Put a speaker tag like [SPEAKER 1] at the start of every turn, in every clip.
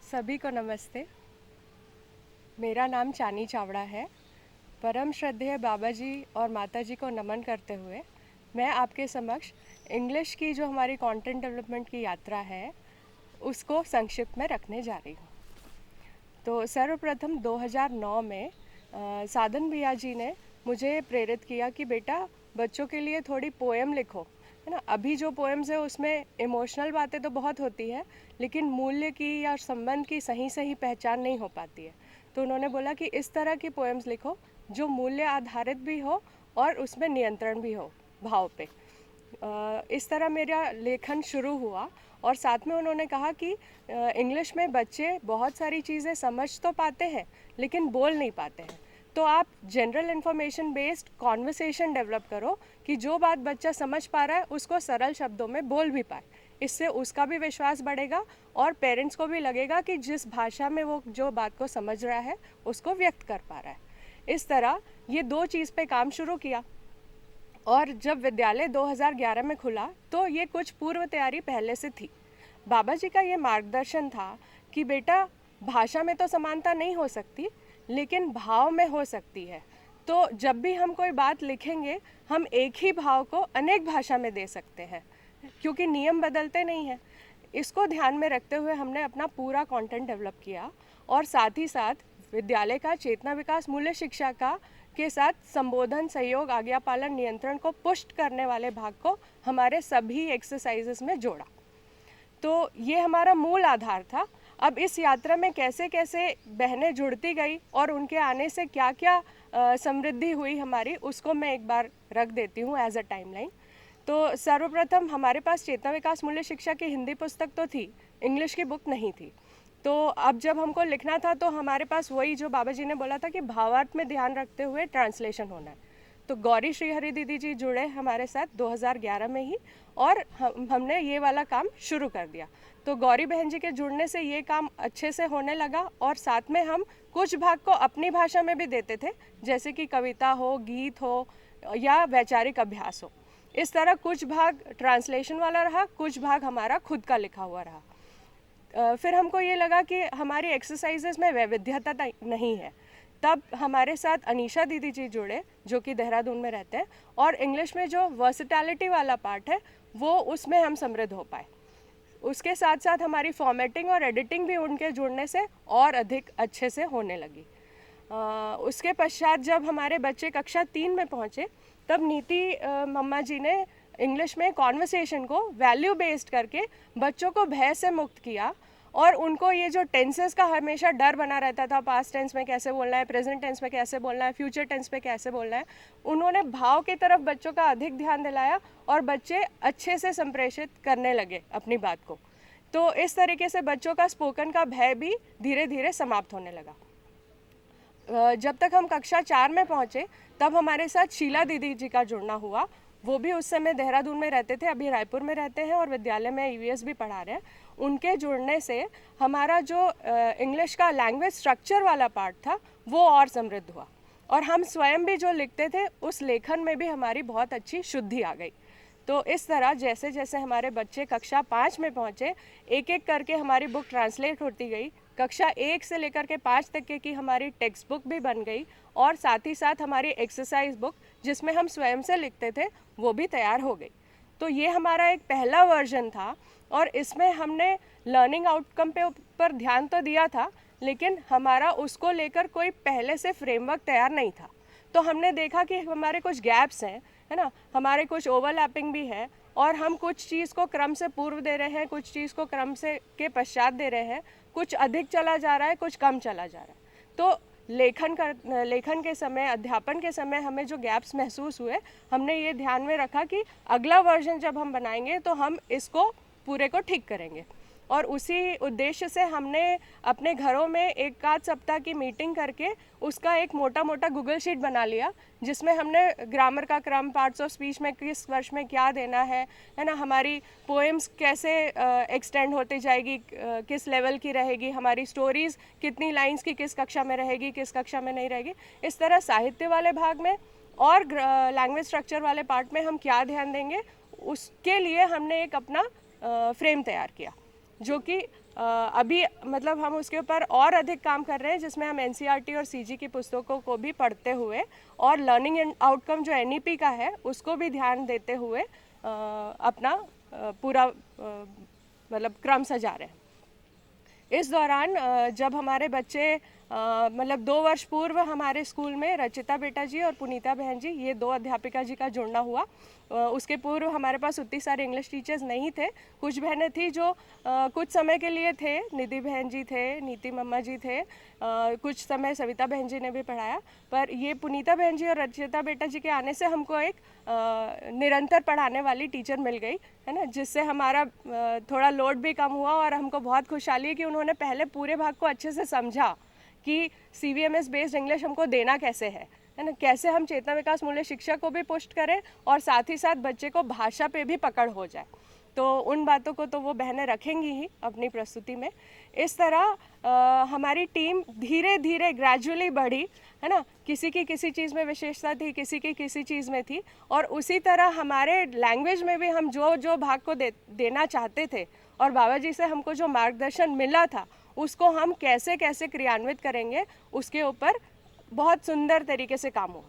[SPEAKER 1] सभी को नमस्ते। मेरा नाम चानी चावड़ा है। परम श्रद्धेय बाबा जी और माता जी को नमन करते हुए मैं आपके समक्ष इंग्लिश की जो हमारी कंटेंट डेवलपमेंट की यात्रा है उसको संक्षिप्त में रखने जा रही हूँ। तो सर्वप्रथम 2009 में साधन भैया जी ने मुझे प्रेरित किया कि बेटा बच्चों के लिए थोड़ी पोएम लिखो, है ना। अभी जो पोएम्स है उसमें इमोशनल बातें तो बहुत होती है, लेकिन मूल्य की या संबंध की सही सही पहचान नहीं हो पाती है। तो उन्होंने बोला कि इस तरह की पोएम्स लिखो जो मूल्य आधारित भी हो और उसमें नियंत्रण भी हो भाव पे। इस तरह मेरा लेखन शुरू हुआ और साथ में उन्होंने कहा कि इंग्लिश में बच्चे बहुत सारी चीज़ें समझ तो पाते हैं लेकिन बोल नहीं पाते हैं। तो आप general information based conversation develop करो कि जो बात बच्चा समझ पा रहा है उसको सरल शब्दों में बोल भी पाए। इससे उसका भी विश्वास बढ़ेगा और पेरेंट्स को भी लगेगा कि जिस भाषा में वो जो बात को समझ रहा है उसको व्यक्त कर पा रहा है। इस तरह ये दो चीज़ पे काम शुरू किया और जब विद्यालय 2011 में खुला तो ये कुछ पूर्व तैयारी पहले से थी। बाबा जी का ये मार्गदर्शन था कि बेटा भाषा में तो समानता नहीं हो सकती लेकिन भाव में हो सकती है। तो जब भी हम कोई बात लिखेंगे हम एक ही भाव को अनेक भाषा में दे सकते हैं क्योंकि नियम बदलते नहीं हैं। इसको ध्यान में रखते हुए हमने अपना पूरा कंटेंट डेवलप किया और साथ ही साथ विद्यालय का चेतना विकास मूल्य शिक्षा का के साथ संबोधन सहयोग आज्ञा पालन नियंत्रण को पुष्ट करने वाले भाग को हमारे सभी एक्सरसाइजेस में जोड़ा। तो ये हमारा मूल आधार था। अब इस यात्रा में कैसे कैसे बहनें जुड़ती गई और उनके आने से क्या क्या समृद्धि हुई हमारी, उसको मैं एक बार रख देती हूँ एज अ टाइमलाइन। तो सर्वप्रथम हमारे पास चेतना विकास मूल्य शिक्षा की हिंदी पुस्तक तो थी, इंग्लिश की बुक नहीं थी। तो अब जब हमको लिखना था तो हमारे पास वही जो बाबा जी ने बोला था कि भावार्थ में ध्यान रखते हुए ट्रांसलेशन होना है। तो गौरी श्रीहरि दीदी जी जुड़े हमारे साथ 2011 में ही और हमने ये वाला काम शुरू कर दिया। तो गौरी बहन जी के जुड़ने से ये काम अच्छे से होने लगा और साथ में हम कुछ भाग को अपनी भाषा में भी देते थे, जैसे कि कविता हो, गीत हो या वैचारिक अभ्यास हो। इस तरह कुछ भाग ट्रांसलेशन वाला रहा, कुछ भाग हमारा खुद का लिखा हुआ रहा। फिर हमको ये लगा कि हमारी एक्सरसाइजेस में वैविध्यता नहीं है। तब हमारे साथ अनीशा दीदी जी जुड़े जो कि देहरादून में रहते हैं और इंग्लिश में जो वर्सिटैलिटी वाला पार्ट है वो उसमें हम समृद्ध हो पाए। उसके साथ साथ हमारी फॉर्मेटिंग और एडिटिंग भी उनके जुड़ने से और अधिक अच्छे से होने लगी। उसके पश्चात जब हमारे बच्चे कक्षा 3 में पहुँचे तब नीति मम्मा जी ने इंग्लिश में कॉन्वर्सेशन को वैल्यू बेस्ड करके बच्चों को भय से मुक्त किया और उनको ये जो टेंसेस का हमेशा डर बना रहता था, पास्ट टेंस में कैसे बोलना है, प्रेजेंट टेंस में कैसे बोलना है, फ्यूचर टेंस में कैसे बोलना है, उन्होंने भाव की तरफ बच्चों का अधिक ध्यान दिलाया और बच्चे अच्छे से संप्रेषित करने लगे अपनी बात को। तो इस तरीके से बच्चों का स्पोकन का भय भी धीरे धीरे समाप्त होने लगा। जब तक हम कक्षा 4 में पहुँचे तब हमारे साथ शीला दीदी जी का जुड़ना हुआ। वो भी उस समय देहरादून में रहते थे, अभी रायपुर में रहते हैं और विद्यालय में ईवीएस भी पढ़ा रहे हैं। उनके जुड़ने से हमारा जो इंग्लिश का लैंग्वेज स्ट्रक्चर वाला पार्ट था वो और समृद्ध हुआ और हम स्वयं भी जो लिखते थे उस लेखन में भी हमारी बहुत अच्छी शुद्धि आ गई। तो इस तरह जैसे जैसे हमारे बच्चे कक्षा 5 में पहुँचे एक एक करके हमारी बुक ट्रांसलेट होती गई। कक्षा 1 से लेकर के 5 तक की हमारी टेक्स्ट बुक भी बन गई और साथ ही साथ हमारी एक्सरसाइज बुक जिसमें हम स्वयं से लिखते थे वो भी तैयार हो गई। तो ये हमारा एक पहला वर्जन था और इसमें हमने लर्निंग आउटकम पे ऊपर ध्यान तो दिया था लेकिन हमारा उसको लेकर कोई पहले से फ्रेमवर्क तैयार नहीं था। तो हमने देखा कि हमारे कुछ गैप्स हैं, है ना, हमारे कुछ ओवरलैपिंग भी है और हम कुछ चीज़ को क्रम से पूर्व दे रहे हैं, कुछ चीज़ को क्रम से के पश्चात दे रहे हैं, कुछ अधिक चला जा रहा है, कुछ कम चला जा रहा है। तो लेखन के समय, अध्यापन के समय हमें जो गैप्स महसूस हुए, हमने ये ध्यान में रखा कि अगला वर्जन जब हम बनाएंगे तो हम इसको पूरे को ठीक करेंगे। और उसी उद्देश्य से हमने अपने घरों में एक आध सप्ताह की मीटिंग करके उसका एक मोटा मोटा गूगल शीट बना लिया जिसमें हमने ग्रामर का क्रम, पार्ट्स ऑफ स्पीच में किस वर्ष में क्या देना है ना, हमारी पोएम्स कैसे एक्सटेंड होती जाएगी, किस लेवल की रहेगी, हमारी स्टोरीज़ कितनी लाइंस की किस कक्षा में रहेगी, किस कक्षा में नहीं रहेगी। इस तरह साहित्य वाले भाग में और लैंग्वेज स्ट्रक्चर वाले पार्ट में हम क्या ध्यान देंगे उसके लिए हमने एक अपना फ्रेम तैयार किया जो कि अभी मतलब हम उसके ऊपर और अधिक काम कर रहे हैं, जिसमें हम एनसीईआरटी और सीजी की पुस्तकों को भी पढ़ते हुए और लर्निंग एंड आउटकम जो एनईपी का है उसको भी ध्यान देते हुए अपना पूरा मतलब क्रम सजा रहे हैं। इस दौरान जब हमारे बच्चे मतलब 2 वर्ष पूर्व हमारे स्कूल में रचिता बेटा जी और पुनीता बहन जी, ये 2 अध्यापिका जी का जुड़ना हुआ। उसके पूर्व हमारे पास उतनी सारे इंग्लिश टीचर्स नहीं थे। कुछ बहनें थी जो कुछ समय के लिए थे, निधि बहन जी थे, नीति मम्मा जी थे, कुछ समय सविता बहन जी ने भी पढ़ाया। पर ये पुनीता बहन जी और रचिता बेटा जी के आने से हमको एक निरंतर पढ़ाने वाली टीचर मिल गई, है ना, जिससे हमारा थोड़ा लोड भी कम हुआ और हमको बहुत खुशहाली है कि उन्होंने पहले पूरे भाग को अच्छे से समझा कि सीवीएमएस बेस्ड इंग्लिश हमको देना कैसे है ना, कैसे हम चेतना विकास मूल्य शिक्षा को भी पुष्ट करें और साथ ही साथ बच्चे को भाषा पे भी पकड़ हो जाए। तो उन बातों को तो वो बहनें रखेंगी ही अपनी प्रस्तुति में। इस तरह हमारी टीम धीरे धीरे ग्रेजुअली बढ़ी, है ना, किसी की किसी चीज़ में विशेषता थी, किसी की किसी चीज़ में थी, और उसी तरह हमारे लैंग्वेज में भी हम जो जो भाग को देना चाहते थे और बाबा जी से हमको जो मार्गदर्शन मिला था उसको हम कैसे कैसे क्रियान्वित करेंगे, उसके ऊपर बहुत सुंदर तरीके से काम हुआ।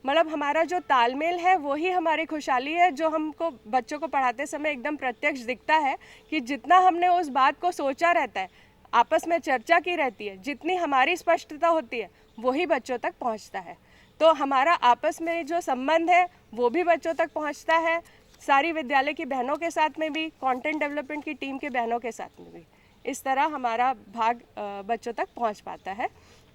[SPEAKER 1] मतलब हमारा जो तालमेल है वही हमारी खुशहाली है, जो हमको बच्चों को पढ़ाते समय एकदम प्रत्यक्ष दिखता है कि जितना हमने उस बात को सोचा रहता है, आपस में चर्चा की रहती है, जितनी हमारी स्पष्टता होती है वही बच्चों तक पहुंचता है। तो हमारा आपस में जो संबंध है वो भी बच्चों तक पहुंचता है, सारी विद्यालय की बहनों के साथ में भी, कंटेंट डेवलपमेंट की टीम के बहनों के साथ में भी। इस तरह हमारा भाग बच्चों तक पहुंच पाता है।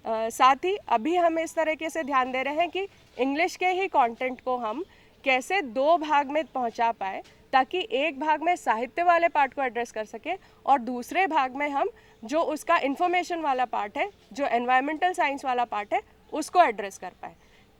[SPEAKER 1] साथ ही अभी हम इस तरीके से ध्यान दे रहे हैं कि इंग्लिश के ही कंटेंट को हम कैसे 2 भाग में पहुंचा पाए, ताकि एक भाग में साहित्य वाले पार्ट को एड्रेस कर सके और दूसरे भाग में हम जो उसका इन्फॉर्मेशन वाला पार्ट है, जो एनवायरमेंटल साइंस वाला पार्ट है, उसको एड्रेस कर पाए।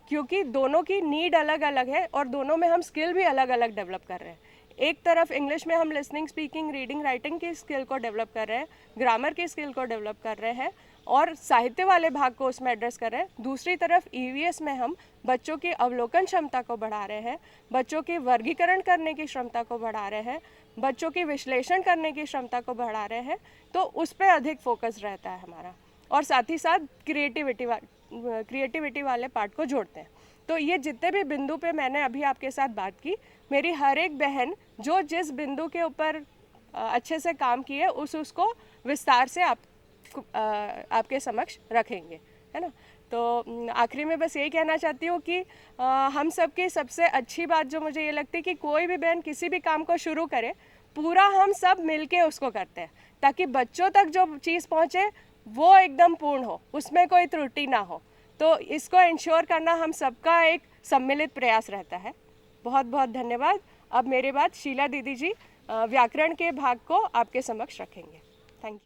[SPEAKER 1] क्योंकि दोनों की नीड अलग अलग है और दोनों में हम स्किल भी अलग अलग डेवलप कर रहे हैं। एक तरफ इंग्लिश में हम लिसनिंग, स्पीकिंग, रीडिंग, राइटिंग की स्किल को डेवलप कर रहे हैं, ग्रामर की स्किल को डेवलप कर रहे हैं और साहित्य वाले भाग को उसमें एड्रेस कर रहे हैं। दूसरी तरफ ईवीएस में हम बच्चों की अवलोकन क्षमता को बढ़ा रहे हैं, बच्चों की वर्गीकरण करने की क्षमता को बढ़ा रहे हैं, बच्चों की विश्लेषण करने की क्षमता को बढ़ा रहे हैं। तो उस पर अधिक फोकस रहता है हमारा, और साथ ही साथ क्रिएटिविटी वाले पार्ट को जोड़ते हैं। तो ये जितने भी बिंदु पे मैंने अभी आपके साथ बात की, मेरी हर एक बहन जो जिस बिंदु के ऊपर अच्छे से काम की है उसको विस्तार से आपके समक्ष रखेंगे, है ना। तो आखिरी में बस यही कहना चाहती हूँ कि हम सब की सबसे अच्छी बात जो मुझे ये लगती है कि कोई भी बहन किसी भी काम को शुरू करे, पूरा हम सब मिलके उसको करते हैं, ताकि बच्चों तक जो चीज़ पहुँचे वो एकदम पूर्ण हो, उसमें कोई त्रुटि ना हो। तो इसको इंश्योर करना हम सबका एक सम्मिलित प्रयास रहता है। बहुत बहुत धन्यवाद। अब मेरे बाद शीला दीदी जी व्याकरण के भाग को आपके समक्ष रखेंगे। Thank you.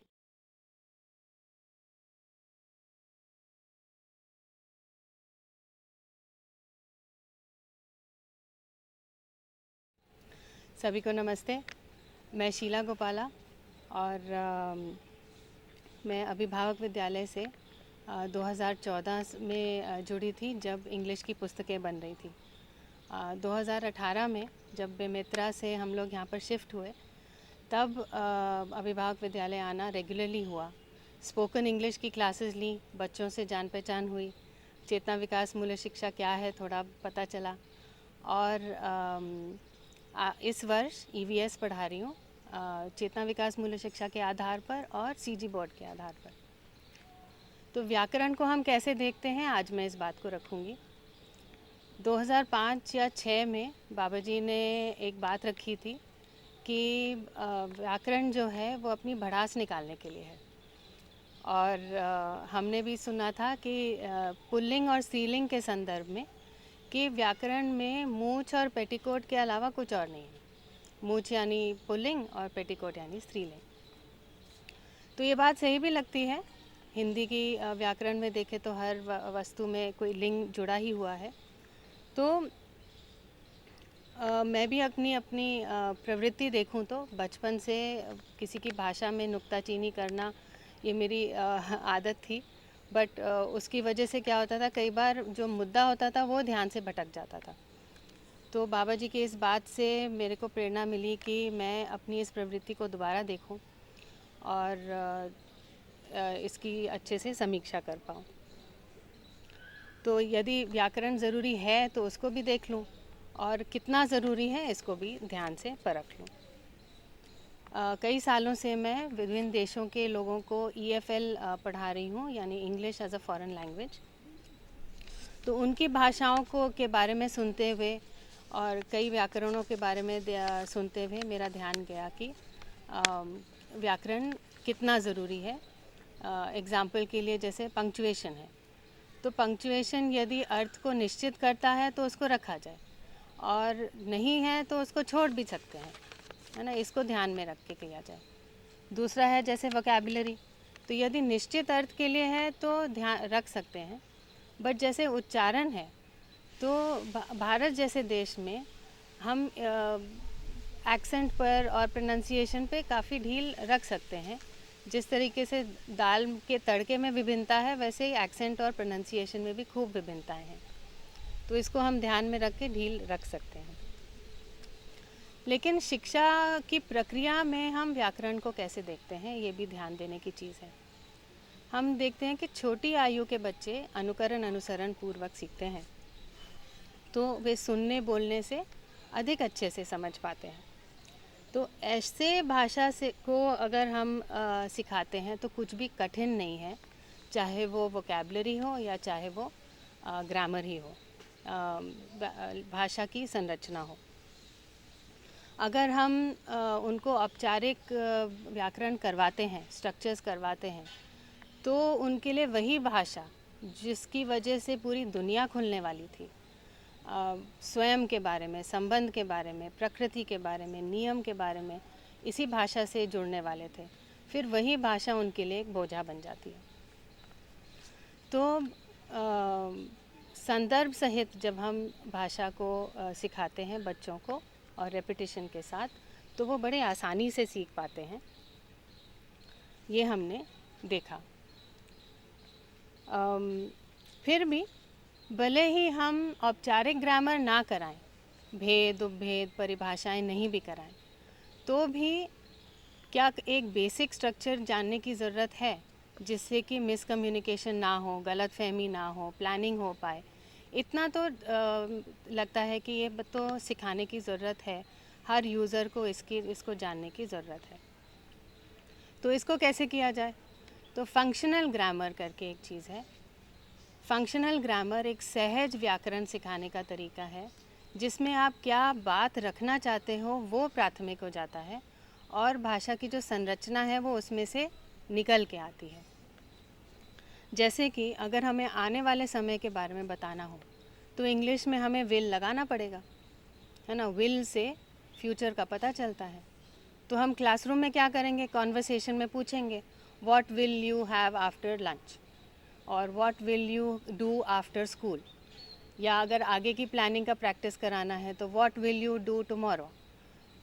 [SPEAKER 2] सभी को नमस्ते। मैं शीला गोपाला और मैं अभिभावक विद्यालय से 2014 में जुड़ी थी, जब इंग्लिश की पुस्तकें बन रही थी। 2018 में जब बेमेतरा से हम लोग यहाँ पर शिफ्ट हुए, तब अभिभावक विद्यालय आना रेगुलरली हुआ। स्पोकन इंग्लिश की क्लासेस ली, बच्चों से जान पहचान हुई, चेतना विकास मूल्य शिक्षा क्या है थोड़ा पता चला, और इस वर्ष ईवीएस पढ़ा रही हूँ चेतना विकास मूल्य शिक्षा के आधार पर और सीजी बोर्ड के आधार पर। तो व्याकरण को हम कैसे देखते हैं, आज मैं इस बात को रखूँगी। 2005 या 6 में बाबा जी ने एक बात रखी थी कि व्याकरण जो है वो अपनी भड़ास निकालने के लिए है, और हमने भी सुना था कि पुल्लिंग और स्त्रीलिंग के संदर्भ में कि व्याकरण में मूछ और पेटिकोट के अलावा कुछ और नहीं है। मूछ यानी पुल्लिंग और पेटिकोट यानी स्त्रीलिंग। तो ये बात सही भी लगती है। हिंदी की व्याकरण में देखें तो हर वस्तु में कोई लिंग जुड़ा ही हुआ है। तो मैं भी अपनी प्रवृत्ति देखूं तो बचपन से किसी की भाषा में नुक्ताचीनी करना ये मेरी आदत थी, बट उसकी वजह से क्या होता था, कई बार जो मुद्दा होता था वो ध्यान से भटक जाता था। तो बाबा जी की इस बात से मेरे को प्रेरणा मिली कि मैं अपनी इस प्रवृत्ति को दोबारा देखूं और इसकी अच्छे से समीक्षा कर पाऊँ। तो यदि व्याकरण ज़रूरी है तो उसको भी देख लूँ, और कितना ज़रूरी है इसको भी ध्यान से परख लूँ। कई सालों से मैं विभिन्न देशों के लोगों को EFL पढ़ा रही हूँ, यानी English as a foreign language. तो उनकी भाषाओं को के बारे में सुनते हुए और कई व्याकरणों के बारे में सुनते हुए मेरा ध्यान गया कि व्याकरण कितना ज़रूरी है। एग्ज़ाम्पल के लिए जैसे पंक्चुएशन है, तो पंक्चुएशन यदि अर्थ को निश्चित करता है तो उसको रखा जाए, और नहीं है तो उसको छोड़ भी सकते हैं, है ना। इसको ध्यान में रख के किया जाए। दूसरा है जैसे वोकैबुलरी, तो यदि निश्चित अर्थ के लिए है तो ध्यान रख सकते हैं, बट जैसे उच्चारण है तो भारत जैसे देश में हम एक्सेंट पर और प्रोनाउंसिएशन पे काफ़ी ढील रख सकते हैं। जिस तरीके से दाल के तड़के में विभिन्नता है, वैसे ही एक्सेंट और प्रोनाउंसिएशन में भी खूब विभिन्नताएं हैं, तो इसको हम ध्यान में रख के ढील रख सकते हैं। लेकिन शिक्षा की प्रक्रिया में हम व्याकरण को कैसे देखते हैं, ये भी ध्यान देने की चीज़ है। हम देखते हैं कि छोटी आयु के बच्चे अनुकरण अनुसरण पूर्वक सीखते हैं, तो वे सुनने बोलने से अधिक अच्छे से समझ पाते हैं। तो ऐसे भाषा से को अगर हम सिखाते हैं तो कुछ भी कठिन नहीं है, चाहे वो वोकैबुलरी हो या चाहे वो ग्रामर ही हो, भाषा की संरचना हो। अगर हम उनको औपचारिक व्याकरण करवाते हैं, स्ट्रक्चर्स करवाते हैं, तो उनके लिए वही भाषा जिसकी वजह से पूरी दुनिया खुलने वाली थी, स्वयं के बारे में, संबंध के बारे में, प्रकृति के बारे में, नियम के बारे में, इसी भाषा से जुड़ने वाले थे, फिर वही भाषा उनके लिए एक बोझा बन जाती है। तो संदर्भ सहित जब हम भाषा को सिखाते हैं बच्चों को और रेपिटेशन के साथ, तो वो बड़े आसानी से सीख पाते हैं, ये हमने देखा। फिर भी भले ही हम औपचारिक ग्रामर ना कराएं, भेद उपभेद परिभाषाएं नहीं भी कराएं, तो भी क्या एक बेसिक स्ट्रक्चर जानने की ज़रूरत है, जिससे कि मिसकम्युनिकेशन ना हो, गलतफहमी ना हो, प्लानिंग हो पाए। इतना तो लगता है कि ये तो सिखाने की ज़रूरत है, हर यूज़र को इसको जानने की ज़रूरत है। तो इसको कैसे किया जाए? तो फंक्शनल ग्रामर करके एक चीज़ है। फंक्शनल ग्रामर एक सहज व्याकरण सिखाने का तरीका है, जिसमें आप क्या बात रखना चाहते हो वो प्राथमिक हो जाता है, और भाषा की जो संरचना है वो उसमें से निकल के आती है। जैसे कि अगर हमें आने वाले समय के बारे में बताना हो, तो इंग्लिश में हमें विल लगाना पड़ेगा, है ना। विल से फ्यूचर का पता चलता है। तो हम क्लासरूम में क्या करेंगे, कॉन्वर्सेशन में पूछेंगे, what will you have after lunch, और what will you do after school. या अगर आगे की प्लानिंग का प्रैक्टिस कराना है तो what will you do tomorrow.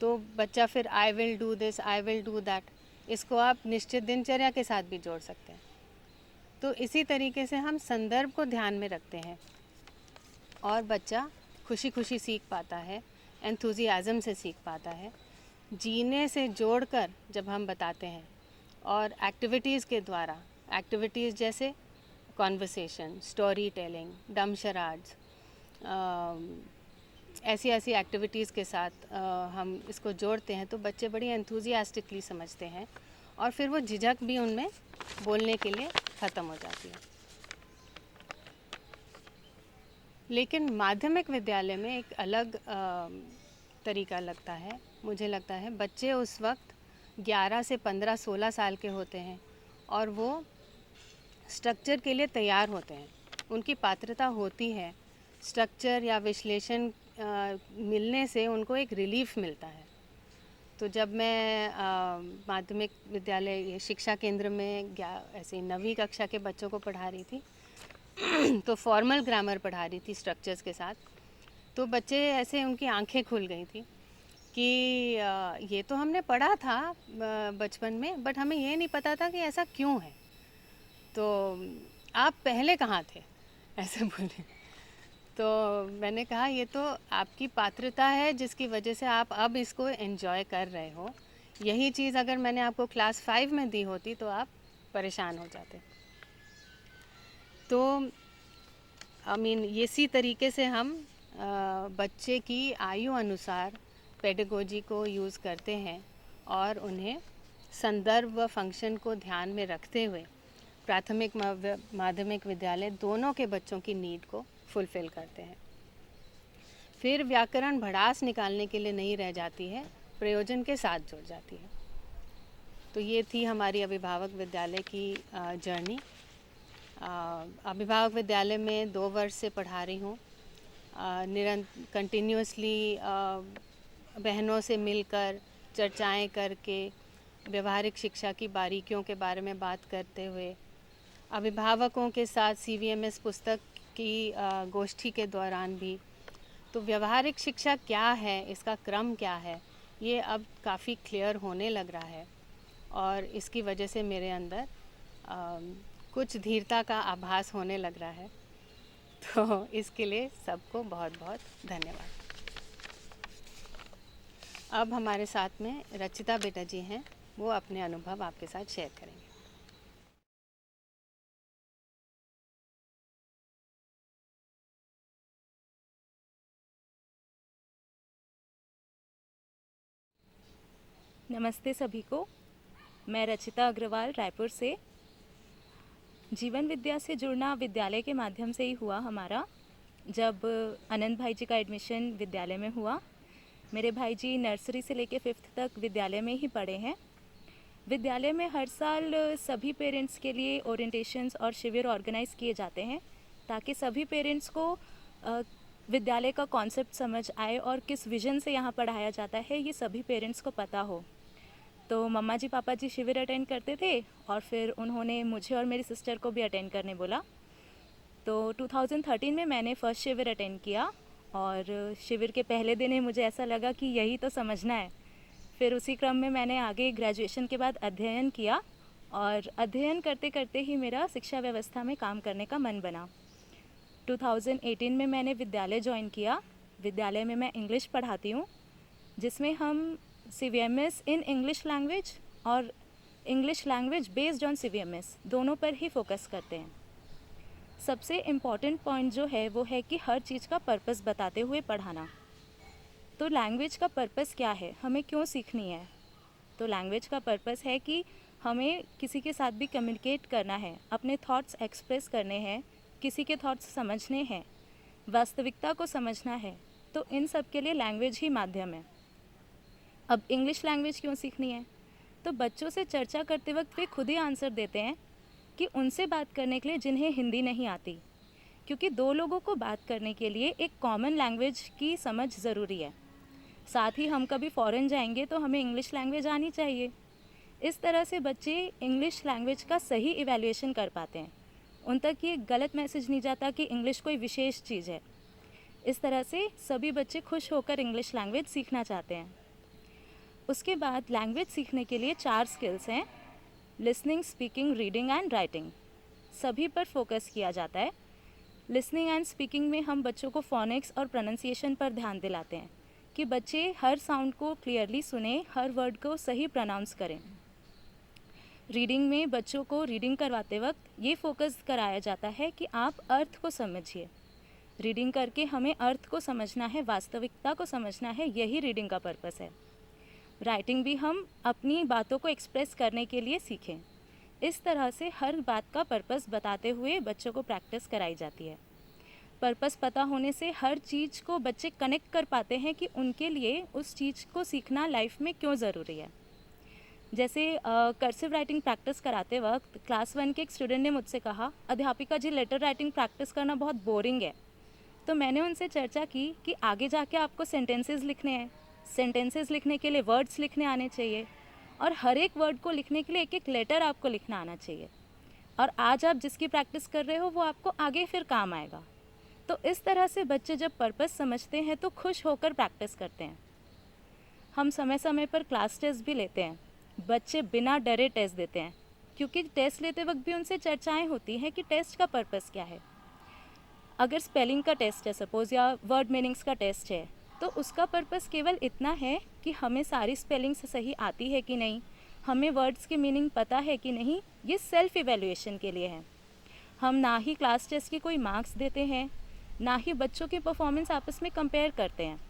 [SPEAKER 2] तो बच्चा फिर I will do this, I will do that, इसको आप निश्चित दिनचर्या के साथ भी जोड़ सकते हैं। तो इसी तरीके से हम संदर्भ को ध्यान में रखते हैं और बच्चा खुशी खुशी सीख पाता है, एंथुजियाज़म से सीख पाता है। जीने से जोड़कर जब हम बताते हैं, और एक्टिविटीज़ के द्वारा, एक्टिविटीज़ जैसे कॉन्वर्सेशन, स्टोरी टेलिंग, डम शराड्स, ऐसी ऐसी एक्टिविटीज़ के साथ हम इसको जोड़ते हैं, तो बच्चे बड़ी एंथुजियास्टिकली समझते हैं, और फिर वो झिझक भी उनमें बोलने के लिए ख़त्म हो जाती है। लेकिन माध्यमिक विद्यालय में एक अलग तरीका लगता है, मुझे लगता है। बच्चे उस वक्त 11 से 15, 16 साल के होते हैं, और वो स्ट्रक्चर के लिए तैयार होते हैं, उनकी पात्रता होती है। स्ट्रक्चर या विश्लेषण मिलने से उनको एक रिलीफ मिलता है। तो जब मैं माध्यमिक विद्यालय शिक्षा केंद्र में ऐसे 9वीं कक्षा के बच्चों को पढ़ा रही थी तो फॉर्मल ग्रामर पढ़ा रही थी स्ट्रक्चर्स के साथ, तो बच्चे ऐसे, उनकी आंखें खुल गई थी कि ये तो हमने पढ़ा था बचपन में, बट हमें ये नहीं पता था कि ऐसा क्यों है। तो आप पहले कहाँ थे, ऐसे बोले। तो मैंने कहा ये तो आपकी पात्रता है, जिसकी वजह से आप अब इसको एंजॉय कर रहे हो। यही चीज़ अगर मैंने आपको क्लास 5 में दी होती तो आप परेशान हो जाते। तो इसी तरीके से हम बच्चे की आयु अनुसार पेडागोजी को यूज़ करते हैं और उन्हें संदर्भ व फंक्शन को ध्यान में रखते हुए प्राथमिक माध्यमिक विद्यालय दोनों के बच्चों की नीड को फुलफ़िल करते हैं। फिर व्याकरण भड़ास निकालने के लिए नहीं रह जाती है, प्रयोजन के साथ जुड़ जाती है। तो ये थी हमारी अभिभावक विद्यालय की जर्नी। अभिभावक विद्यालय में 2 वर्ष से पढ़ा रही हूँ। कंटिन्यूसली बहनों से मिलकर चर्चाएं करके व्यवहारिक शिक्षा की बारीकियों के बारे में बात करते हुए, अभिभावकों के साथ CVMS पुस्तक की गोष्ठी के दौरान भी तो व्यवहारिक शिक्षा क्या है, इसका क्रम क्या है, ये अब काफ़ी क्लियर होने लग रहा है और इसकी वजह से मेरे अंदर कुछ धीरता का आभास होने लग रहा है। तो इसके लिए सबको बहुत बहुत धन्यवाद। अब हमारे साथ में रचिता बेटा जी हैं, वो अपने अनुभव आपके साथ शेयर करेंगे।
[SPEAKER 3] नमस्ते सभी को। मैं रचिता अग्रवाल रायपुर से। जीवन विद्या से जुड़ना विद्यालय के माध्यम से ही हुआ हमारा। जब अनंत भाई जी का एडमिशन विद्यालय में हुआ, मेरे भाई जी नर्सरी से लेकर 5th तक विद्यालय में ही पढ़े हैं। विद्यालय में हर साल सभी पेरेंट्स के लिए ओरिएंटेशंस और शिविर ऑर्गेनाइज किए जाते हैं ताकि सभी पेरेंट्स को विद्यालय का कॉन्सेप्ट समझ आए और किस विज़न से यहाँ पढ़ाया जाता है ये सभी पेरेंट्स को पता हो। तो मम्मा जी पापा जी शिविर अटेंड करते थे और फिर उन्होंने मुझे और मेरी सिस्टर को भी अटेंड करने बोला। तो 2013 में मैंने फर्स्ट शिविर अटेंड किया और शिविर के पहले दिन ही मुझे ऐसा लगा कि यही तो समझना है। फिर उसी क्रम में मैंने आगे ग्रेजुएशन के बाद अध्ययन किया और अध्ययन करते करते ही मेरा शिक्षा व्यवस्था में काम करने का मन बना। 2018 में मैंने विद्यालय ज्वाइन किया। विद्यालय में मैं इंग्लिश पढ़ाती हूँ, जिसमें हम CVMS इन इंग्लिश लैंग्वेज और English language based on CVMS दोनों पर ही फोकस करते हैं। सबसे इम्पॉर्टेंट पॉइंट जो है वो है कि हर चीज़ का पर्पस बताते हुए पढ़ाना। तो लैंग्वेज का पर्पस क्या है, हमें क्यों सीखनी है? तो लैंग्वेज का पर्पस है कि हमें किसी के साथ भी कम्युनिकेट करना है, अपने थॉट्स एक्सप्रेस करने हैं, किसी के थॉट्स समझने हैं, वास्तविकता को समझना है। तो इन सब के लिए लैंग्वेज ही माध्यम है। अब इंग्लिश लैंग्वेज क्यों सीखनी है? तो बच्चों से चर्चा करते वक्त वे खुद ही आंसर देते हैं कि उनसे बात करने के लिए जिन्हें हिंदी नहीं आती, क्योंकि 2 लोगों को बात करने के लिए एक कॉमन लैंग्वेज की समझ ज़रूरी है। साथ ही हम कभी फ़ॉरेन जाएंगे तो हमें इंग्लिश लैंग्वेज आनी चाहिए। इस तरह से बच्चे इंग्लिश लैंग्वेज का सही इवैल्यूएशन कर पाते हैं। उन तक ये गलत मैसेज नहीं जाता कि इंग्लिश कोई विशेष चीज़ है। इस तरह से सभी बच्चे खुश होकर इंग्लिश लैंग्वेज सीखना चाहते हैं। उसके बाद लैंग्वेज सीखने के लिए 4 स्किल्स हैं: listening, speaking, reading and writing. सभी पर फोकस किया जाता है। लिसनिंग एंड स्पीकिंग में हम बच्चों को फोनिक्स और प्रोनाउंसिएशन पर ध्यान दिलाते हैं कि बच्चे हर साउंड को क्लियरली सुने, हर वर्ड को सही प्रोनाउंस करें। रीडिंग में बच्चों को रीडिंग करवाते वक्त ये फोकस कराया जाता है कि आप अर्थ को समझिए। रीडिंग करके हमें अर्थ को समझना है, वास्तविकता को समझना है, यही रीडिंग का पर्पस है। राइटिंग भी हम अपनी बातों को एक्सप्रेस करने के लिए सीखें। इस तरह से हर बात का पर्पस बताते हुए बच्चों को प्रैक्टिस कराई जाती है। पर्पस पता होने से हर चीज़ को बच्चे कनेक्ट कर पाते हैं कि उनके लिए उस चीज़ को सीखना लाइफ में क्यों ज़रूरी है। जैसे कर्सिव राइटिंग प्रैक्टिस कराते वक्त क्लास 1 के एक स्टूडेंट ने मुझसे कहा, अध्यापिका जी लेटर राइटिंग प्रैक्टिस करना बहुत बोरिंग है। तो मैंने उनसे चर्चा की कि आगे जाके आपको सेंटेंसेस लिखने हैं। सेंटेंसेस लिखने के लिए वर्ड्स लिखने आने चाहिए और हर एक वर्ड को लिखने के लिए एक एक लेटर आपको लिखना आना चाहिए। और आज आप जिसकी प्रैक्टिस कर रहे हो वो आपको आगे फिर काम आएगा। तो इस तरह से बच्चे जब पर्पस समझते हैं तो खुश होकर प्रैक्टिस करते हैं। हम समय समय पर क्लास टेस्ट भी लेते हैं। बच्चे बिना डरे टेस्ट देते हैं, क्योंकि टेस्ट लेते वक्त भी उनसे चर्चाएं होती हैं कि टेस्ट का पर्पस क्या है। अगर स्पेलिंग का टेस्ट है सपोज़, या वर्ड मीनिंग्स का टेस्ट है, तो उसका पर्पस केवल इतना है कि हमें सारी स्पेलिंग्स सही आती है कि नहीं, हमें वर्ड्स की मीनिंग पता है कि नहीं, ये सेल्फ इवैल्यूएशन के लिए है। हम ना ही क्लास टेस्ट के कोई मार्क्स देते हैं, ना ही बच्चों की परफॉर्मेंस आपस में कंपेयर करते हैं।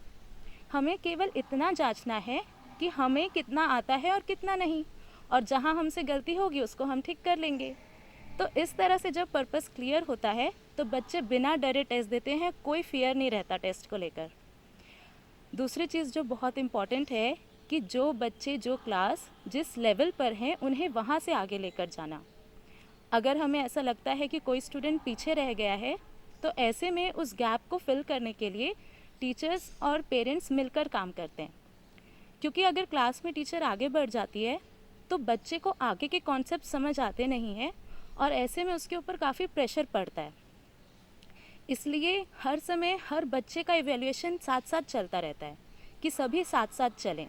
[SPEAKER 3] हमें केवल इतना जांचना है कि हमें कितना आता है और कितना नहीं, और जहाँ हमसे गलती होगी उसको हम ठीक कर लेंगे। तो इस तरह से जब पर्पस क्लियर होता है तो बच्चे बिना डरे टेस्ट देते हैं, कोई फियर नहीं रहता टेस्ट को लेकर। दूसरी चीज़ जो बहुत इम्पॉर्टेंट है कि जो बच्चे जो क्लास जिस लेवल पर हैं उन्हें वहाँ से आगे लेकर जाना। अगर हमें ऐसा लगता है कि कोई स्टूडेंट पीछे रह गया है तो ऐसे में उस गैप को फिल करने के लिए टीचर्स और पेरेंट्स मिलकर काम करते हैं, क्योंकि अगर क्लास में टीचर आगे बढ़ जाती है तो बच्चे को आगे के कॉन्सेप्ट समझ आते नहीं हैं और ऐसे में उसके ऊपर काफ़ी प्रेशर पड़ता है। इसलिए हर समय हर बच्चे का इवैल्यूएशन साथ साथ चलता रहता है कि सभी साथ साथ चलें,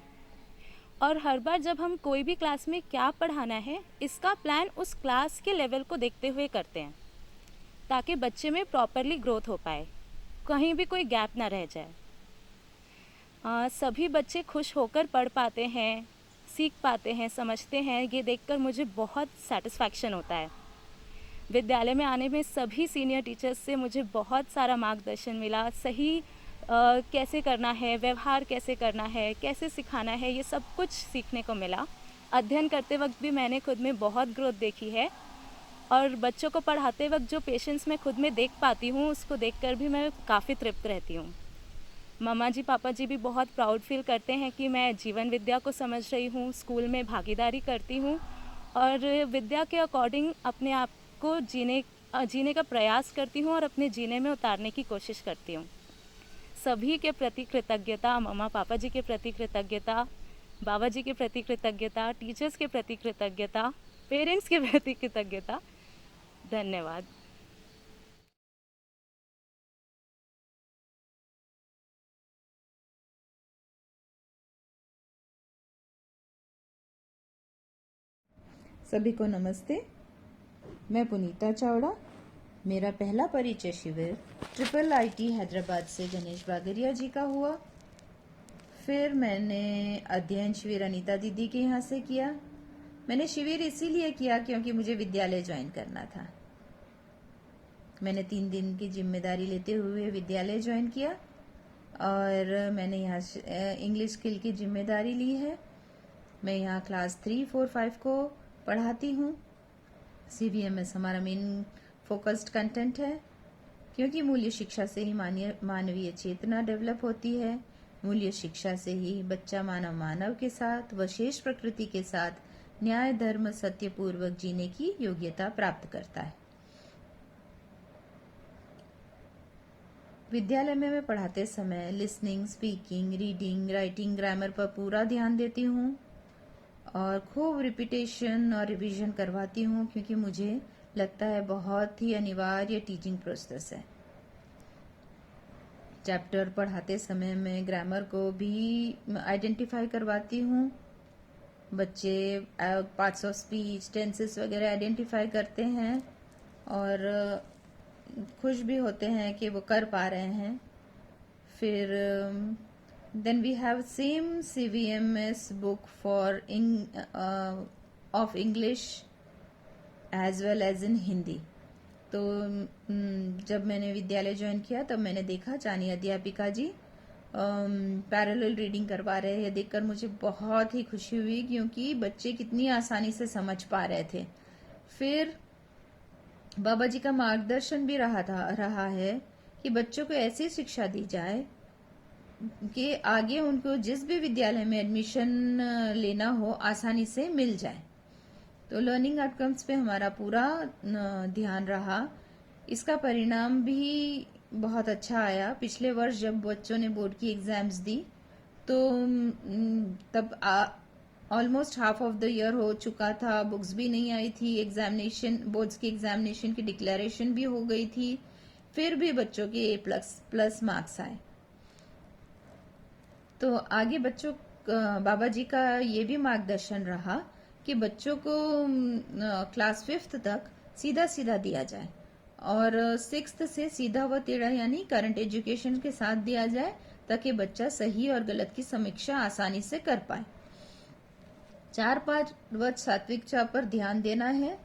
[SPEAKER 3] और हर बार जब हम कोई भी क्लास में क्या पढ़ाना है इसका प्लान उस क्लास के लेवल को देखते हुए करते हैं, ताकि बच्चे में प्रॉपरली ग्रोथ हो पाए, कहीं भी कोई गैप ना रह जाए। सभी बच्चे खुश होकर पढ़ पाते हैं, सीख पाते हैं, समझते हैं, ये देखकर मुझे बहुत सेटिस्फैक्शन होता है। विद्यालय में आने में सभी सीनियर टीचर्स से मुझे बहुत सारा मार्गदर्शन मिला, सही कैसे करना है, व्यवहार कैसे करना है, कैसे सिखाना है, ये सब कुछ सीखने को मिला। अध्ययन करते वक्त भी मैंने खुद में बहुत ग्रोथ देखी है, और बच्चों को पढ़ाते वक्त जो पेशेंस मैं खुद में देख पाती हूँ उसको देखकर भी मैं काफ़ी तृप्त रहती हूँ। मम्मा जी पापा जी भी बहुत प्राउड फील करते हैं कि मैं जीवन विद्या को समझ रही हूँ, स्कूल में भागीदारी करती हूँ और विद्या के अकॉर्डिंग अपने आप को जीने का प्रयास करती हूँ और अपने जीने में उतारने की कोशिश करती हूँ। सभी के प्रति कृतज्ञता, मम्मा पापा जी के प्रति कृतज्ञता, बाबा जी के प्रति कृतज्ञता, टीचर्स के प्रति कृतज्ञता, पेरेंट्स के प्रति कृतज्ञता। धन्यवाद।
[SPEAKER 4] सभी को नमस्ते। मैं पुनीता चावड़ा। मेरा पहला परिचय शिविर IIIT हैदराबाद से गणेश बागरिया जी का हुआ। फिर मैंने अध्ययन शिविर अनीता दीदी के यहाँ से किया। मैंने शिविर इसीलिए किया क्योंकि मुझे विद्यालय ज्वाइन करना था। मैंने 3 दिन की जिम्मेदारी लेते हुए विद्यालय ज्वाइन किया और मैंने यहाँ इंग्लिश स्किल की जिम्मेदारी ली है। मैं यहाँ क्लास 3, 4, 5 को पढ़ाती हूँ। CVMS हमारा मेन फोकस्ड कंटेंट है, क्योंकि मूल्य शिक्षा से ही मानवीय चेतना डेवलप होती है। मूल्य शिक्षा से ही बच्चा मानव के साथ व शेष प्रकृति के साथ न्याय, धर्म, सत्य पूर्वक जीने की योग्यता प्राप्त करता है। विद्यालय में मैं पढ़ाते समय listening, speaking, reading, writing, grammar पर पूरा ध्यान देती हूँ और खूब रिपीटेशन और रिवीजन करवाती हूँ, क्योंकि मुझे लगता है बहुत ही अनिवार्य टीचिंग प्रोसेस है। चैप्टर पढ़ाते समय मैं ग्रामर को भी आइडेंटिफाई करवाती हूँ। बच्चे पार्ट्स ऑफ स्पीच, टेंसेस वगैरह आइडेंटिफाई करते हैं और खुश भी होते हैं कि वो कर पा रहे हैं। फिर then we have same CVMS book for of English as well as in Hindi. तो जब मैंने विद्यालय ज्वाइन किया तब मैंने देखा चानी अध्यापिका जी पैरेलल रीडिंग करवा रहे हैं। ये देखकर मुझे बहुत ही खुशी हुई, क्योंकि बच्चे कितनी आसानी से समझ पा रहे थे। फिर बाबा जी का मार्गदर्शन भी रहा है कि बच्चों को ऐसी शिक्षा दी जाए कि आगे उनको जिस भी विद्यालय में एडमिशन लेना हो आसानी से मिल जाए। तो लर्निंग आउटकम्स पे हमारा पूरा ध्यान रहा। इसका परिणाम भी बहुत अच्छा आया। पिछले वर्ष जब बच्चों ने बोर्ड की एग्जाम्स दी तो तब almost half of the year हो चुका था, बुक्स भी नहीं आई थी, एग्जामिनेशन बोर्ड्स की एग्जामिनेशन की डिक्लेरेशन भी हो गई थी, फिर भी बच्चों के A++ मार्क्स आए। तो आगे बच्चों बाबा जी का ये भी मार्गदर्शन रहा कि बच्चों को क्लास 5th तक सीधा सीधा दिया जाए और 6th से सीधा व टेढ़ा यानी करंट एजुकेशन के साथ दिया जाए ताकि बच्चा सही और गलत की समीक्षा आसानी से कर पाए। 4, 5 व सात्विक चाप पर ध्यान देना है।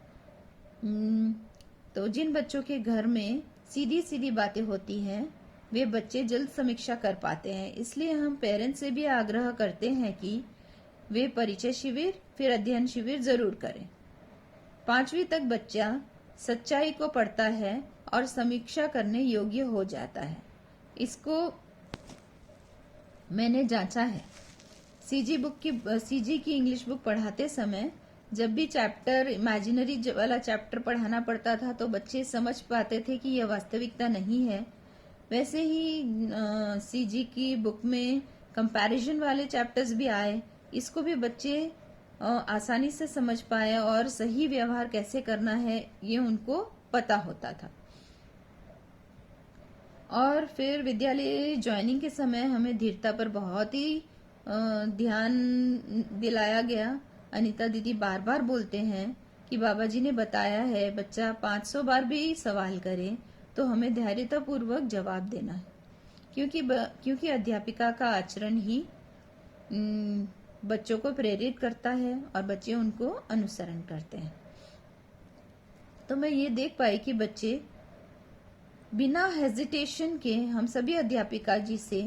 [SPEAKER 4] तो जिन बच्चों के घर में सीधी सीधी बातें होती हैं वे बच्चे जल्द समीक्षा कर पाते हैं, इसलिए हम पेरेंट्स से भी आग्रह करते हैं कि वे परिचय शिविर फिर अध्ययन शिविर जरूर करें। 5वीं तक बच्चा सच्चाई को पढ़ता है और समीक्षा करने योग्य हो जाता है। इसको मैंने जांचा है। सीजी की इंग्लिश बुक पढ़ाते समय जब भी चैप्टर इमेजिनरी वाला चैप्टर पढ़ाना पड़ता था तो बच्चे समझ पाते थे कि यह वास्तविकता नहीं है। वैसे ही सीजी की बुक में कंपैरिजन वाले चैप्टर्स भी आए, इसको भी बच्चे आसानी से समझ पाए और सही व्यवहार कैसे करना है ये उनको पता होता था। और फिर विद्यालय ज्वाइनिंग के समय हमें धीरता पर बहुत ही ध्यान दिलाया गया। अनीता दीदी बार बार बोलते हैं कि बाबा जी ने बताया है बच्चा 500 बार भी सवाल करे तो हमें धैर्यतापूर्वक जवाब देना है, क्योंकि अध्यापिका का आचरण ही बच्चों को प्रेरित करता है और बच्चे उनको अनुसरण करते हैं। तो मैं ये देख पाई कि बच्चे बिना हेजिटेशन के हम सभी अध्यापिका जी से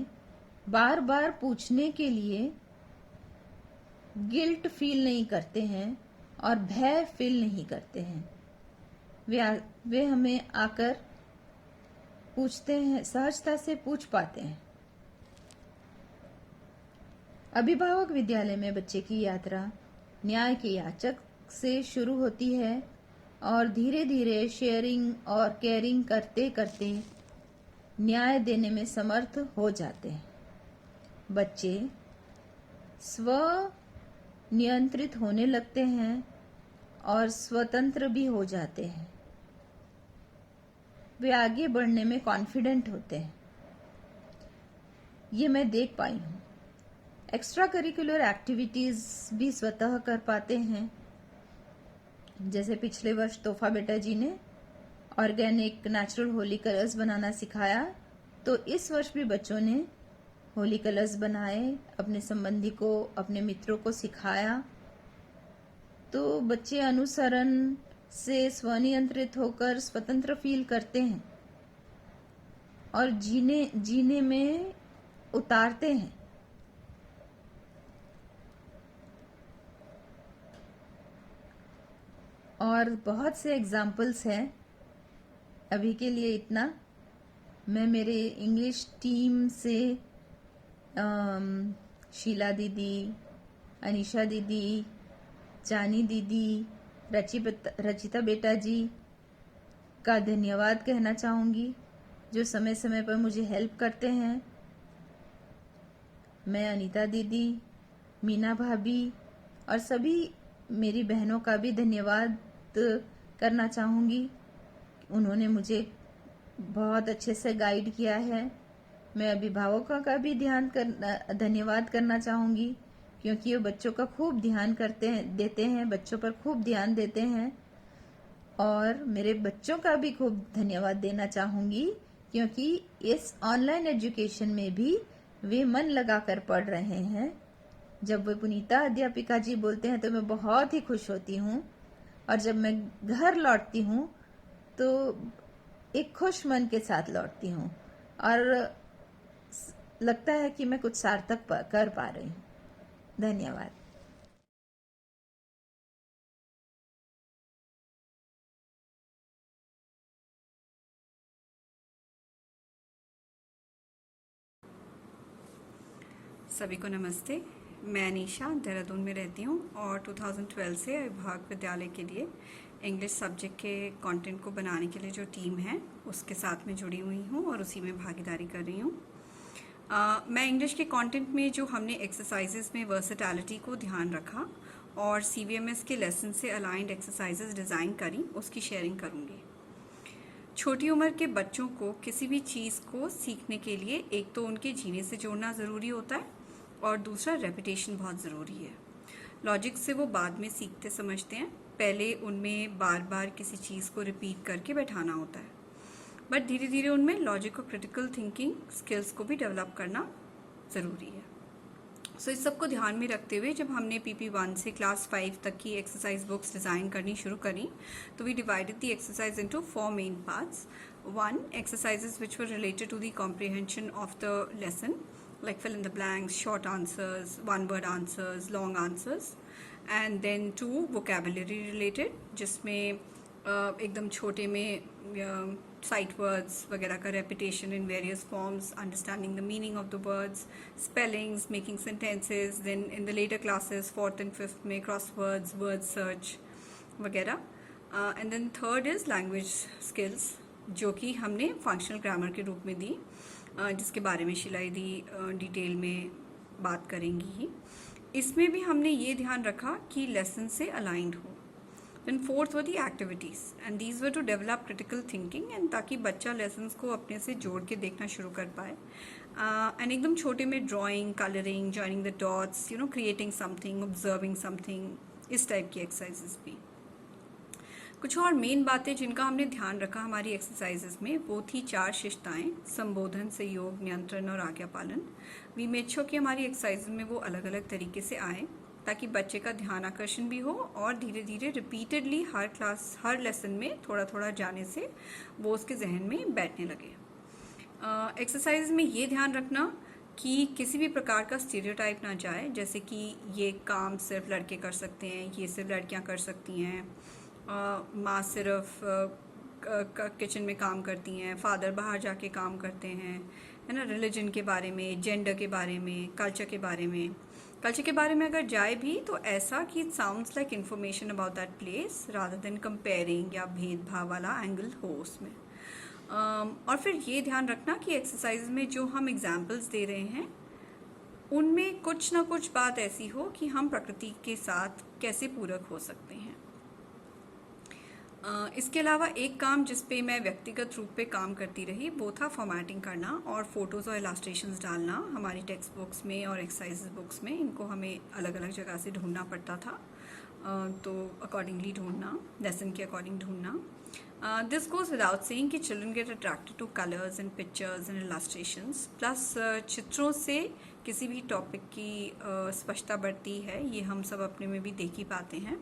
[SPEAKER 4] बार बार पूछने के लिए गिल्ट फील नहीं करते हैं और भय फील नहीं करते हैं। वे हमें आकर पूछते हैं, सहजता से पूछ पाते हैं। अभिभावक विद्यालय में बच्चे की यात्रा न्याय के याचक से शुरू होती है और धीरे धीरे शेयरिंग और केयरिंग करते करते न्याय देने में समर्थ हो जाते हैं। बच्चे स्व नियंत्रित होने लगते हैं और स्वतंत्र भी हो जाते हैं। वे आगे बढ़ने में कॉन्फिडेंट होते हैं, ये मैं देख पाई हूँ। एक्स्ट्रा करिकुलर एक्टिविटीज भी स्वतः कर पाते हैं। जैसे पिछले वर्ष तोहफा बेटा जी ने ऑर्गेनिक नेचुरल होली कलर्स बनाना सिखाया, तो इस वर्ष भी बच्चों ने होली कलर्स बनाए, अपने संबंधी को, अपने मित्रों को सिखाया। तो बच्चे अनुसरण से स्वनियंत्रित होकर स्वतंत्र फील करते हैं और जीने में उतारते हैं। और बहुत से एग्जाम्पल्स हैं। अभी के लिए इतना। मैं मेरे इंग्लिश टीम से शीला दीदी, अनीशा दीदी, चानी दीदी, रचिता बेटा जी का धन्यवाद कहना चाहूँगी, जो समय समय पर मुझे हेल्प करते हैं। मैं अनीता दीदी, मीना भाभी और सभी मेरी बहनों का भी धन्यवाद करना चाहूँगी। उन्होंने मुझे बहुत अच्छे से गाइड किया है। मैं अभिभावकों का भी धन्यवाद करना चाहूँगी, क्योंकि वो बच्चों का खूब ध्यान देते हैं, बच्चों पर खूब ध्यान देते हैं। और मेरे बच्चों का भी खूब धन्यवाद देना चाहूँगी, क्योंकि इस ऑनलाइन एजुकेशन में भी वे मन लगाकर पढ़ रहे हैं। जब वे पुनीता अध्यापिका जी बोलते हैं तो मैं बहुत ही खुश होती हूँ, और जब मैं घर लौटती हूँ तो एक खुश मन के साथ लौटती हूँ और लगता है कि मैं कुछ सार्थक कर पा रही हूँ। धन्यवाद।
[SPEAKER 5] सभी को नमस्ते। मैं अनीशा देहरादून में रहती हूँ और 2012 से अभिभावक विद्यालय के लिए इंग्लिश सब्जेक्ट के कंटेंट को बनाने के लिए जो टीम है उसके साथ में जुड़ी हुई हूँ और उसी में भागीदारी कर रही हूँ। मैं इंग्लिश के कंटेंट में जो हमने एक्सरसाइजेस में वर्सेटैलिटी को ध्यान रखा और CBMS के लेसन से अलाइंड एक्सरसाइजेस डिज़ाइन करी, उसकी शेयरिंग करूँगी। छोटी उम्र के बच्चों को किसी भी चीज़ को सीखने के लिए एक तो उनके जीने से जोड़ना ज़रूरी होता है और दूसरा रेपिटेशन बहुत ज़रूरी है। लॉजिक से वो बाद में सीखते समझते हैं, पहले उनमें बार बार किसी चीज़ को रिपीट करके बैठाना होता है। बट धीरे धीरे उनमें लॉजिक और क्रिटिकल थिंकिंग स्किल्स को भी डेवलप करना ज़रूरी है। सो इस सब को ध्यान में रखते हुए जब हमने PP1 से क्लास 5 तक की एक्सरसाइज बुक्स डिज़ाइन करनी शुरू करी, तो we divided the exercise into 4 main parts. 1, exercises which were related to the comprehension of the lesson, like fill in the blanks, short answers, one word answers, long answers, and then 2, vocabulary related, जिसमें एकदम छोटे में sight words वगैरह का repetition in various forms, understanding the meaning of the words, spellings, making sentences, then in the later classes 4th and 5th में crosswords, word search वगैरह, and then 3rd is language skills, जो कि हमने functional grammar के रूप में दी, जिसके बारे में शीला दी डिटेल में बात करेंगी ही। इसमें भी हमने ये ध्यान रखा कि लेसन से अलाइंड हो। Then 4th were the activities, and these were to develop critical thinking, and ताकि बच्चा lessons को अपने से जोड़ के देखना शुरू कर पाए। And एकदम छोटे में drawing, coloring, joining the dots, creating something, observing something, इस टाइप की exercises भी। कुछ और मेन बातें जिनका हमने ध्यान रखा हमारी एक्सरसाइजेस में, वो थी 4 शिष्टताएं: संबोधन, सहयोग, नियंत्रण और आज्ञा पालन। वी मेड श्योर कि हमारी एक्सरसाइजेस में वो अलग अलग तरीके से आए, ताकि बच्चे का ध्यान आकर्षण भी हो और धीरे धीरे रिपीटेडली हर लेसन में थोड़ा थोड़ा जाने से वो उसके जहन में बैठने लगे। एक्सरसाइज में ये ध्यान रखना कि किसी भी प्रकार का स्टीरियोटाइप ना जाए, जैसे कि ये काम सिर्फ लड़के कर सकते हैं, ये सिर्फ लड़कियां कर सकती हैं, माँ सिर्फ किचन में काम करती हैं, फादर बाहर जाके काम करते हैं, है ना। रिलीजन के बारे में, जेंडर के बारे में, कल्चर के बारे में अगर जाए भी तो ऐसा कि it sounds like information about that place rather than comparing या भेदभाव वाला एंगल हो उसमें। और फिर ये ध्यान रखना कि एक्सरसाइज में जो हम एग्जाम्पल्स दे रहे हैं उनमें कुछ ना कुछ बात ऐसी हो कि हम प्रकृति के साथ कैसे पूरक हो सकते हैं। इसके अलावा एक काम जिस पे मैं व्यक्तिगत रूप पे काम करती रही वो था फॉर्मेटिंग करना और फोटोज़ और इलास्ट्रेशंस डालना हमारी टेक्स्ट बुक्स में और एक्सरसाइज बुक्स में। इनको हमें अलग अलग जगह से ढूंढना पड़ता था, तो अकॉर्डिंगली ढूंढना, लेसन के अकॉर्डिंग ढूंढना। दिस गोज़ विदाउट सेइंग कि children get attracted to colours and pictures and illustrations, plus चित्रों से किसी भी टॉपिक की स्पष्टता बढ़ती है, ये हम सब अपने में भी देख ही पाते हैं।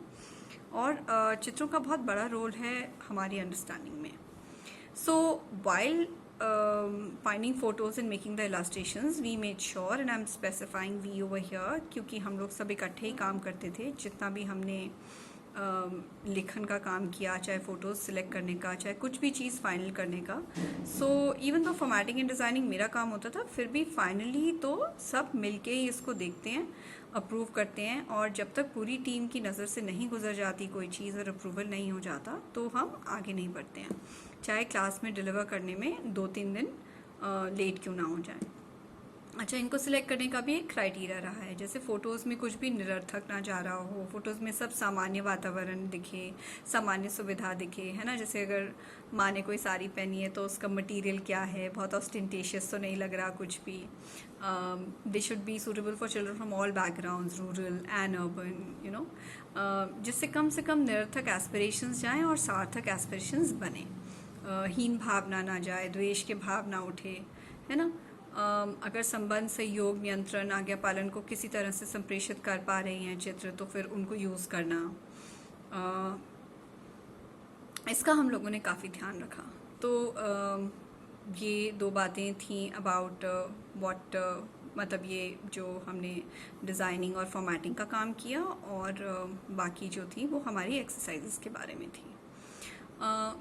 [SPEAKER 5] और चित्रों का बहुत बड़ा रोल है हमारी अंडरस्टैंडिंग में। So while finding photos and making the illustrations we made sure, and I am specifying we over here, क्योंकि हम लोग सब इकट्ठे ही काम करते थे। जितना भी हमने लिखन का काम किया, चाहे फ़ोटोज़ सिलेक्ट करने का, चाहे कुछ भी चीज़ फाइनल करने का, सो इवन तो फॉर्मेटिंग एंड डिज़ाइनिंग मेरा काम होता था, फिर भी फाइनली तो सब मिलके ही इसको देखते हैं, अप्रूव करते हैं। और जब तक पूरी टीम की नज़र से नहीं गुजर जाती कोई चीज़ और अप्रूवल नहीं हो जाता तो हम आगे नहीं बढ़ते हैं, चाहे क्लास में डिलीवर करने में 2-3 दिन लेट क्यों ना हो जाए। अच्छा, इनको सिलेक्ट करने का भी एक क्राइटेरिया रहा है, जैसे फ़ोटोज़ में कुछ भी निरर्थक ना जा रहा हो, फ़ोटोज़ में सब सामान्य वातावरण दिखे, सामान्य सुविधा दिखे, है ना। जैसे अगर माँ ने कोई साड़ी पहनी है तो उसका मटेरियल क्या है, बहुत ऑस्टेंटेशियस तो नहीं लग रहा कुछ भी। They should be suitable for children from all backgrounds, rural and urban, जिससे कम से कम निरर्थक एस्पिरेशंस जाएँ और सार्थक एस्पिरेशंस बने, हीन भावना ना जाए, द्वेष के भाव ना उठे, है ना। अगर संबंध, सहयोग, नियंत्रण, आज्ञा पालन को किसी तरह से संप्रेषित कर पा रही हैं चित्र, तो फिर उनको यूज़ करना, इसका हम लोगों ने काफ़ी ध्यान रखा। तो ये 2 बातें थी अबाउट व्हाट, मतलब ये जो हमने डिज़ाइनिंग और फॉर्मेटिंग का काम किया, और बाकी जो थी वो हमारी एक्सरसाइजेस के बारे में थी।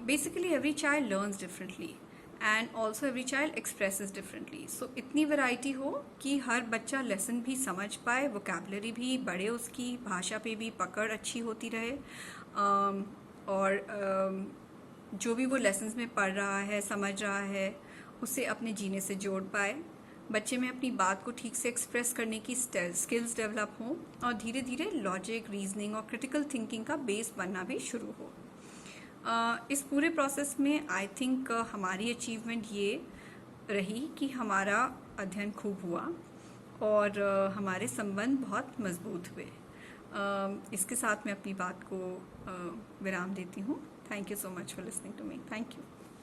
[SPEAKER 5] Basically every child learns differently and also every child expresses differently. So इतनी वैरायटी हो कि हर बच्चा लेसन भी समझ पाए, वोकैबुलरी भी बढ़े, उसकी भाषा पे भी पकड़ अच्छी होती रहे, और जो भी वो लेसन्स में पढ़ रहा है, समझ रहा है, उसे अपने जीने से जोड़ पाए, बच्चे में अपनी बात को ठीक से एक्सप्रेस करने की स्किल्स डेवलप हों, और धीरे धीरे लॉजिक, रीजनिंग और क्रिटिकल थिंकिंग का बेस बनना भी शुरू हो। इस पूरे प्रोसेस में आई थिंक हमारी अचीवमेंट ये रही कि हमारा अध्ययन खूब हुआ और हमारे संबंध बहुत मजबूत हुए। इसके साथ मैं अपनी बात को विराम देती हूँ। Thank you so much for listening to me. Thank you.